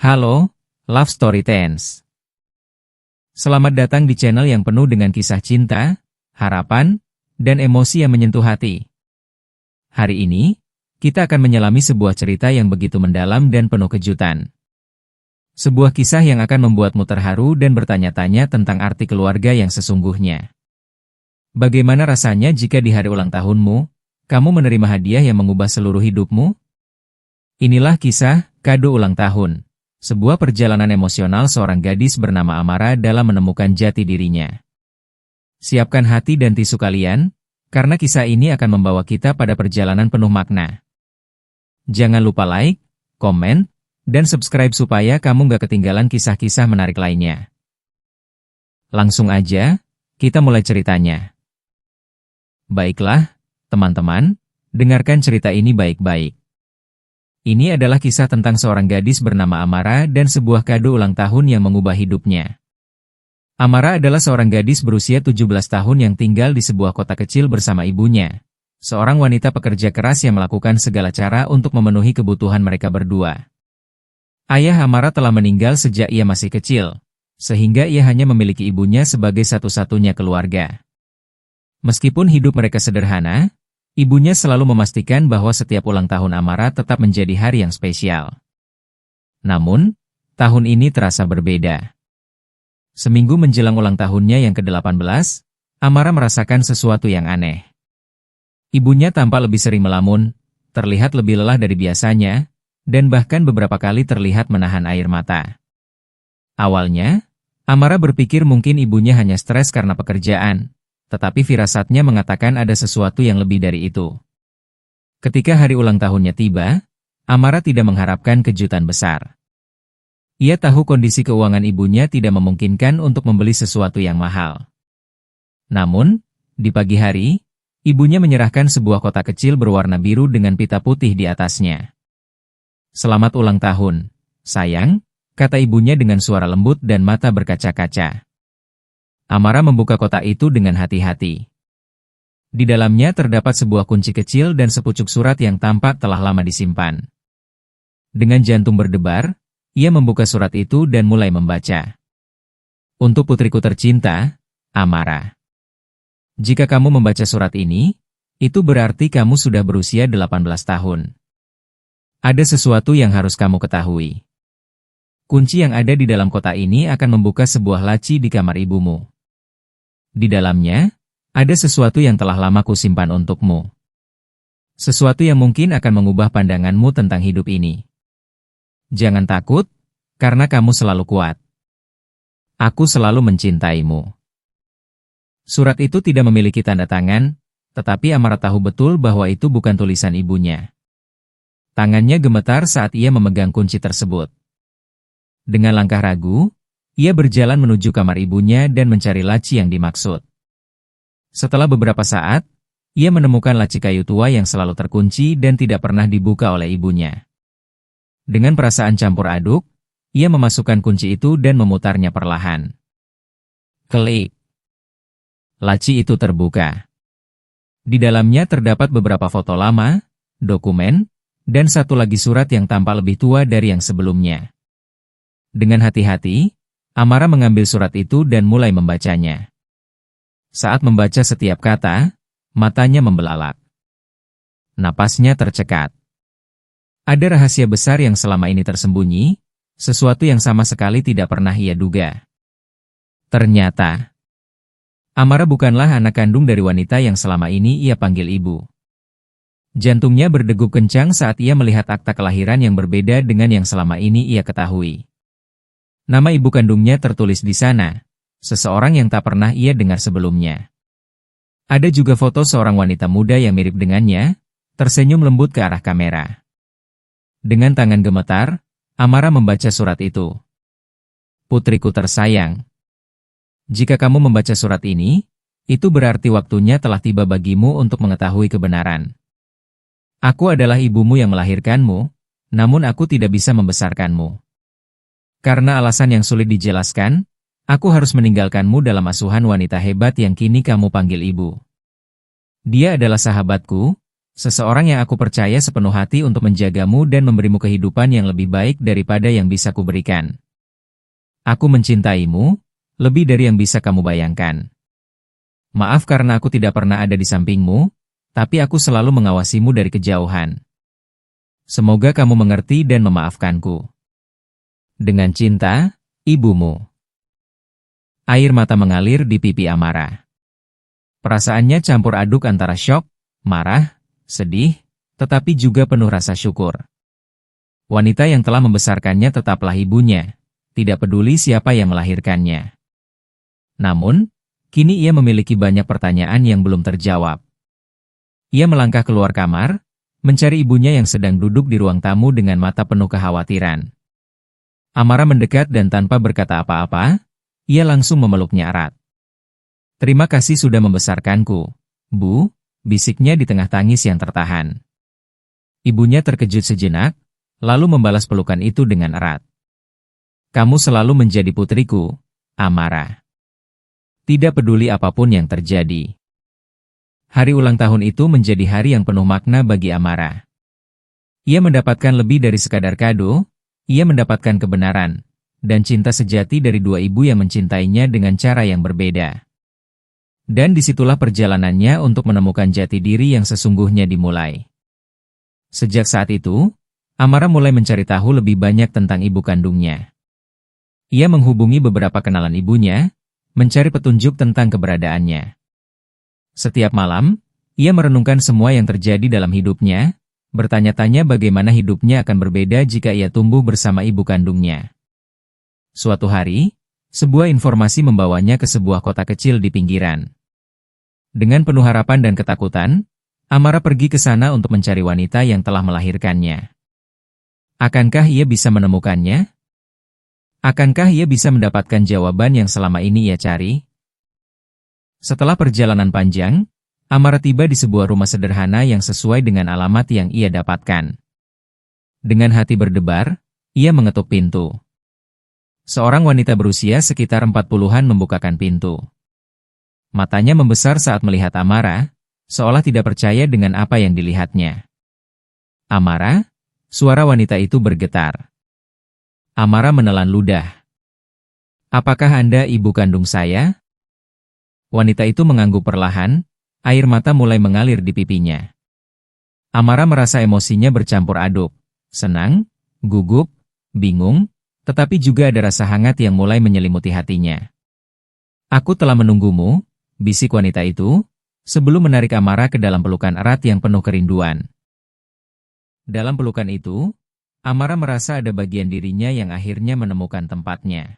Halo, Love Story Tense. Selamat datang di channel yang penuh dengan kisah cinta, harapan, dan emosi yang menyentuh hati. Hari ini, kita akan menyelami sebuah cerita yang begitu mendalam dan penuh kejutan. Sebuah kisah yang akan membuatmu terharu dan bertanya-tanya tentang arti keluarga yang sesungguhnya. Bagaimana rasanya jika di hari ulang tahunmu, kamu menerima hadiah yang mengubah seluruh hidupmu? Inilah kisah kado ulang tahun. Sebuah perjalanan emosional seorang gadis bernama Amara dalam menemukan jati dirinya. Siapkan hati dan tisu kalian, karena kisah ini akan membawa kita pada perjalanan penuh makna. Jangan lupa like, komen, dan subscribe supaya kamu gak ketinggalan kisah-kisah menarik lainnya. Langsung aja, kita mulai ceritanya. Baiklah, teman-teman, dengarkan cerita ini baik-baik. Ini adalah kisah tentang seorang gadis bernama Amara dan sebuah kado ulang tahun yang mengubah hidupnya. Amara adalah seorang gadis berusia 17 tahun yang tinggal di sebuah kota kecil bersama ibunya. Seorang wanita pekerja keras yang melakukan segala cara untuk memenuhi kebutuhan mereka berdua. Ayah Amara telah meninggal sejak ia masih kecil, sehingga ia hanya memiliki ibunya sebagai satu-satunya keluarga. Meskipun hidup mereka sederhana, ibunya selalu memastikan bahwa setiap ulang tahun Amara tetap menjadi hari yang spesial. Namun, tahun ini terasa berbeda. Seminggu menjelang ulang tahunnya yang ke-18, Amara merasakan sesuatu yang aneh. Ibunya tampak lebih sering melamun, terlihat lebih lelah dari biasanya, dan bahkan beberapa kali terlihat menahan air mata. Awalnya, Amara berpikir mungkin ibunya hanya stres karena pekerjaan. Tetapi firasatnya mengatakan ada sesuatu yang lebih dari itu. Ketika hari ulang tahunnya tiba, Amara tidak mengharapkan kejutan besar. Ia tahu kondisi keuangan ibunya tidak memungkinkan untuk membeli sesuatu yang mahal. Namun, di pagi hari, ibunya menyerahkan sebuah kotak kecil berwarna biru dengan pita putih di atasnya. "Selamat ulang tahun, sayang," kata ibunya dengan suara lembut dan mata berkaca-kaca. Amara membuka kotak itu dengan hati-hati. Di dalamnya terdapat sebuah kunci kecil dan sepucuk surat yang tampak telah lama disimpan. Dengan jantung berdebar, ia membuka surat itu dan mulai membaca. "Untuk putriku tercinta, Amara. Jika kamu membaca surat ini, itu berarti kamu sudah berusia 18 tahun. Ada sesuatu yang harus kamu ketahui. Kunci yang ada di dalam kotak ini akan membuka sebuah laci di kamar ibumu. Di dalamnya, ada sesuatu yang telah lama kusimpan untukmu. Sesuatu yang mungkin akan mengubah pandanganmu tentang hidup ini. Jangan takut, karena kamu selalu kuat. Aku selalu mencintaimu." Surat itu tidak memiliki tanda tangan, tetapi Amara tahu betul bahwa itu bukan tulisan ibunya. Tangannya gemetar saat ia memegang kunci tersebut. Dengan langkah ragu, ia berjalan menuju kamar ibunya dan mencari laci yang dimaksud. Setelah beberapa saat, ia menemukan laci kayu tua yang selalu terkunci dan tidak pernah dibuka oleh ibunya. Dengan perasaan campur aduk, ia memasukkan kunci itu dan memutarnya perlahan. Klik. Laci itu terbuka. Di dalamnya terdapat beberapa foto lama, dokumen, dan satu lagi surat yang tampak lebih tua dari yang sebelumnya. Dengan hati-hati, Amara mengambil surat itu dan mulai membacanya. Saat membaca setiap kata, matanya membelalak. Napasnya tercekat. Ada rahasia besar yang selama ini tersembunyi, sesuatu yang sama sekali tidak pernah ia duga. Ternyata, Amara bukanlah anak kandung dari wanita yang selama ini ia panggil ibu. Jantungnya berdegup kencang saat ia melihat akta kelahiran yang berbeda dengan yang selama ini ia ketahui. Nama ibu kandungnya tertulis di sana, seseorang yang tak pernah ia dengar sebelumnya. Ada juga foto seorang wanita muda yang mirip dengannya, tersenyum lembut ke arah kamera. Dengan tangan gemetar, Amara membaca surat itu. "Putriku tersayang. Jika kamu membaca surat ini, itu berarti waktunya telah tiba bagimu untuk mengetahui kebenaran. Aku adalah ibumu yang melahirkanmu, namun aku tidak bisa membesarkanmu. Karena alasan yang sulit dijelaskan, aku harus meninggalkanmu dalam asuhan wanita hebat yang kini kamu panggil ibu. Dia adalah sahabatku, Seseorang yang aku percaya sepenuh hati untuk menjagamu dan memberimu kehidupan yang lebih baik daripada yang bisa kuberikan. Aku mencintaimu, lebih dari yang bisa kamu bayangkan. Maaf karena aku tidak pernah ada di sampingmu, tapi aku selalu mengawasimu dari kejauhan. Semoga kamu mengerti dan memaafkanku. Dengan cinta, ibumu. Air mata mengalir di pipi Amara. Perasaannya campur aduk antara syok, marah, sedih, tetapi juga penuh rasa syukur. Wanita yang telah membesarkannya tetaplah ibunya, tidak peduli siapa yang melahirkannya. Namun, kini ia memiliki banyak pertanyaan yang belum terjawab. Ia melangkah keluar kamar, mencari ibunya yang sedang duduk di ruang tamu dengan mata penuh kekhawatiran. Amara mendekat dan tanpa berkata apa-apa, ia langsung memeluknya erat. "Terima kasih sudah membesarkanku, Bu," bisiknya di tengah tangis yang tertahan. Ibunya terkejut sejenak, lalu membalas pelukan itu dengan erat. "Kamu selalu menjadi putriku, Amara. Tidak peduli apapun yang terjadi." Hari ulang tahun itu menjadi hari yang penuh makna bagi Amara. Ia mendapatkan lebih dari sekadar kado, ia mendapatkan kebenaran, dan cinta sejati dari dua ibu yang mencintainya dengan cara yang berbeda. Dan disitulah perjalanannya untuk menemukan jati diri yang sesungguhnya dimulai. Sejak saat itu, Amara mulai mencari tahu lebih banyak tentang ibu kandungnya. Ia menghubungi beberapa kenalan ibunya, mencari petunjuk tentang keberadaannya. Setiap malam, ia merenungkan semua yang terjadi dalam hidupnya, bertanya-tanya bagaimana hidupnya akan berbeda jika ia tumbuh bersama ibu kandungnya. Suatu hari, sebuah informasi membawanya ke sebuah kota kecil di pinggiran. Dengan penuh harapan dan ketakutan, Amara pergi ke sana untuk mencari wanita yang telah melahirkannya. Akankah ia bisa menemukannya? Akankah ia bisa mendapatkan jawaban yang selama ini ia cari? Setelah perjalanan panjang, Amara tiba di sebuah rumah sederhana yang sesuai dengan alamat yang ia dapatkan. Dengan hati berdebar, ia mengetuk pintu. Seorang wanita berusia sekitar 40-an membukakan pintu. Matanya membesar saat melihat Amara, seolah tidak percaya dengan apa yang dilihatnya. "Amara?" Suara wanita itu bergetar. Amara menelan ludah. "Apakah Anda ibu kandung saya?" Wanita itu mengangguk perlahan, air mata mulai mengalir di pipinya. Amara merasa emosinya bercampur aduk, senang, gugup, bingung, tetapi juga ada rasa hangat yang mulai menyelimuti hatinya. "Aku telah menunggumu," bisik wanita itu, sebelum menarik Amara ke dalam pelukan erat yang penuh kerinduan. Dalam pelukan itu, Amara merasa ada bagian dirinya yang akhirnya menemukan tempatnya.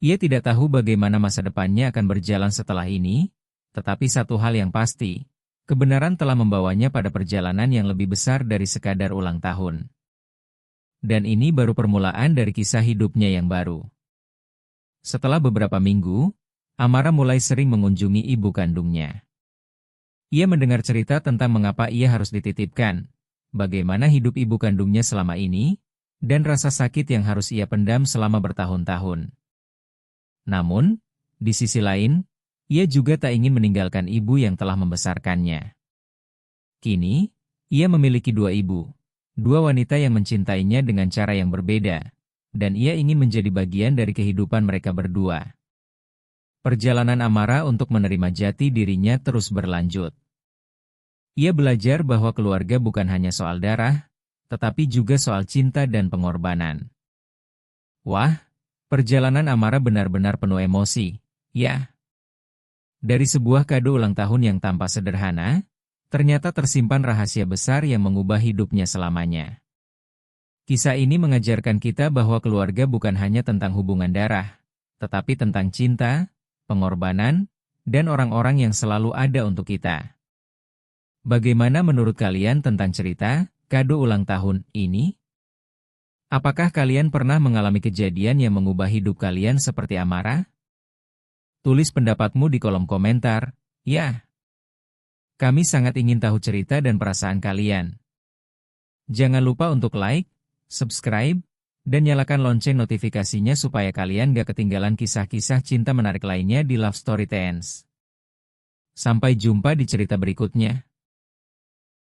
Ia tidak tahu bagaimana masa depannya akan berjalan setelah ini, tetapi satu hal yang pasti, kebenaran telah membawanya pada perjalanan yang lebih besar dari sekadar ulang tahun. Dan ini baru permulaan dari kisah hidupnya yang baru. Setelah beberapa minggu, Amara mulai sering mengunjungi ibu kandungnya. Ia mendengar cerita tentang mengapa ia harus dititipkan, bagaimana hidup ibu kandungnya selama ini, dan rasa sakit yang harus ia pendam selama bertahun-tahun. Namun, di sisi lain, ia juga tak ingin meninggalkan ibu yang telah membesarkannya. Kini, ia memiliki dua ibu. Dua wanita yang mencintainya dengan cara yang berbeda, dan ia ingin menjadi bagian dari kehidupan mereka berdua. Perjalanan Amara untuk menerima jati dirinya terus berlanjut. Ia belajar bahwa keluarga bukan hanya soal darah, tetapi juga soal cinta dan pengorbanan. Wah, perjalanan Amara benar-benar penuh emosi, ya. Dari sebuah kado ulang tahun yang tampak sederhana, ternyata tersimpan rahasia besar yang mengubah hidupnya selamanya. Kisah ini mengajarkan kita bahwa keluarga bukan hanya tentang hubungan darah, tetapi tentang cinta, pengorbanan, dan orang-orang yang selalu ada untuk kita. Bagaimana menurut kalian tentang cerita kado ulang tahun ini? Apakah kalian pernah mengalami kejadian yang mengubah hidup kalian seperti Amara? Tulis pendapatmu di kolom komentar, ya. Kami sangat ingin tahu cerita dan perasaan kalian. Jangan lupa untuk like, subscribe, dan nyalakan lonceng notifikasinya supaya kalian gak ketinggalan kisah-kisah cinta menarik lainnya di Love Story Teens. Sampai jumpa di cerita berikutnya.